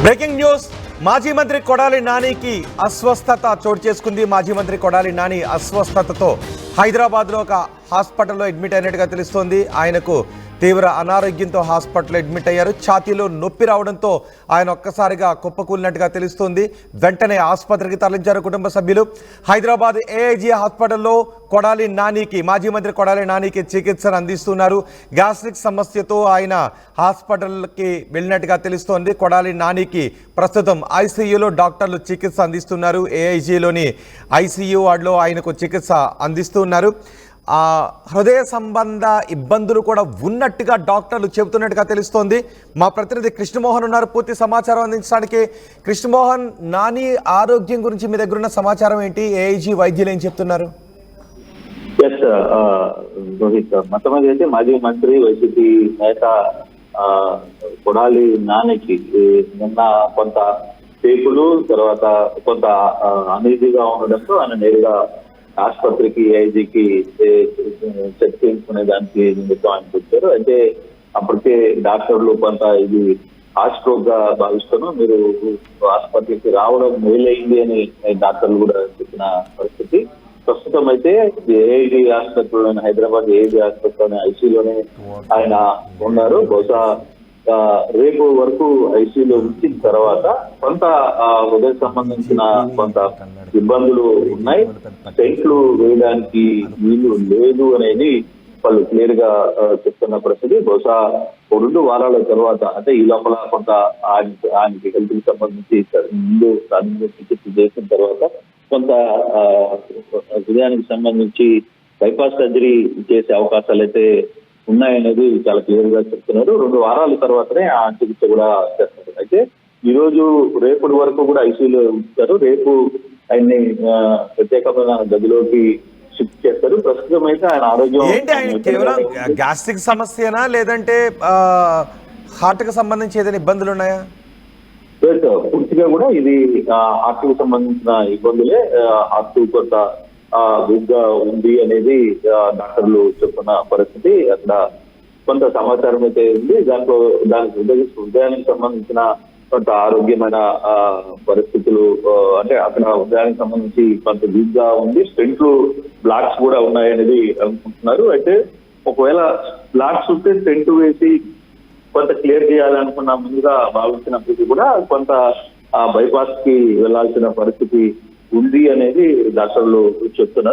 Breaking news. మాజీ మంత్రి కొడాలి నానికి అస్వస్థత చోటు చేసుకుంది. మాజీ మంత్రి కొడాలి నాని అస్వస్థతతో హైదరాబాద్లో ఒక హాస్పిటల్లో అడ్మిట్ అయినట్టుగా తెలుస్తోంది. ఆయనకు తీవ్ర అనారోగ్యంతో హాస్పిటల్లో అడ్మిట్ అయ్యారు. ఛాతీలో నొప్పి రావడంతో ఆయన ఒక్కసారిగా కుప్పకూలినట్టుగా తెలుస్తోంది. వెంటనే ఆసుపత్రికి తరలించారు కుటుంబ సభ్యులు. హైదరాబాద్ ఏఐజీ హాస్పిటల్లో కొడాలి నానికి, మాజీ మంత్రి కొడాలి నానికి చికిత్సను అందిస్తున్నారు. గ్యాస్ట్రిక్ సమస్యతో ఆయన హాస్పిటల్కి వెళ్ళినట్టుగా తెలుస్తోంది. కొడాలి నానికి ప్రస్తుతం ఐసీయూలో డాక్టర్లు చికిత్స అందిస్తున్నారు. ఏఐజీలోని ఐసీయూ వార్డులో ఆయనకు చికిత్స అందిస్తున్నారు. హృదయ సంబంధ ఇబ్బందులు కూడా ఉన్నట్టుగా డాక్టర్లు చెబుతున్నట్టుగా తెలుస్తోంది. మా ప్రతినిధి కృష్ణమోహన్ ఉన్నారు పూర్తి సమాచారం అందించడానికి. కృష్ణమోహన్, నాని ఆరోగ్యం గురించి మీ దగ్గర ఉన్న సమాచారం ఏంటి? ఏఐజీ వైద్యులు ఏం చెప్తున్నారు? రోహిత్, మొట్టమొదటి అయితే మాజీ మంత్రి వైసీపీ నేత కొడాలి నానికి నిన్న కొంత పేపులు తర్వాత కొంత అనీజీగా ఉండడంతో ఆయన నేరుగా ఆసుపత్రికి ఏఐజీకి చెక్ చేయించుకునే దానికి నిమిత్తం ఆయన వచ్చారు. అయితే అప్పటికే డాక్టర్లు కొంత ఇది హార్ట్ స్ట్రోక్ గా భావిస్తాను, మీరు ఆసుపత్రికి రావడం మేలైంది అని డాక్టర్లు కూడా చెప్పిన పరిస్థితి. ప్రస్తుతం అయితే ఏఐజీ ఆసుపత్రిలోని హైదరాబాద్ ఏఐజీ ఆసుపత్రిలోని ఐసీయూలోనే ఆయన ఉన్నారు. బహుశా రేపు వరకు ఐసీయూలో ఉంచిన తర్వాత కొంత హృదయ సంబంధించిన కొంత ఇబ్బందులు ఉన్నాయి, స్టెంట్లు వేయడానికి వీలు లేదు అనేది వాళ్ళు క్లియర్ గా చెప్తున్న పరిస్థితి. బహుశా 2 వారాల తర్వాత, అంటే ఈ లోపల కొంత ఆయనకి హెల్త్ కి సంబంధించి ముందు చికిత్స చేసిన తర్వాత కొంత హృదయానికి సంబంధించి బైపాస్ సర్జరీ చేసే అవకాశాలు అయితే ఉన్నాయనేది చాలా క్లియర్ గా చెప్తున్నారు. 2 వారాల తర్వాతనే ఆ చికిత్స కూడా చేస్తారు. అయితే ఈ రోజు రేపటి వరకు కూడా ఐసీయూలో ఉంచుతారు. రేపు ఆయన్ని ప్రత్యేకమైన గదిలోకి షిఫ్ట్ చేస్తారు. ప్రస్తుతం అయితే ఆయన ఆరోగ్యం ఏంటి? ఆయన కేవలం గ్యాస్ట్రిక్ సమస్యనా లేదంటే హార్ట్ కి సంబంధించి ఏదైనా ఇబ్బందులు ఉన్నాయా? పూర్తిగా కూడా ఇది హార్ట్ కు సంబంధించిన ఇబ్బందులే. హార్ట్ కొంత వీక్ గా ఉంది అనేది డాక్టర్లు చెప్తున్న పరిస్థితి. అక్కడ కొంత సమాచారం అయితే ఉంది. దానికి హృదయానికి సంబంధించిన కొంత ఆరోగ్యమైన పరిస్థితులు, అంటే అక్కడ హృదయానికి సంబంధించి కొంత వీక్ గా ఉంది. స్టెంట్లు బ్లాక్స్ కూడా ఉన్నాయనేది అనుకుంటున్నారు. అయితే ఒకవేళ బ్లాక్స్ ఉంటే స్టెంట్ వేసి కొంత క్లియర్ చేయాలనుకున్న ముందుగా భావించినప్పటికీ కూడా కొంత బైపాస్ కి వెళ్లాల్సిన పరిస్థితి ఉంది అనేది డాక్టర్లు చెప్తున్నారు.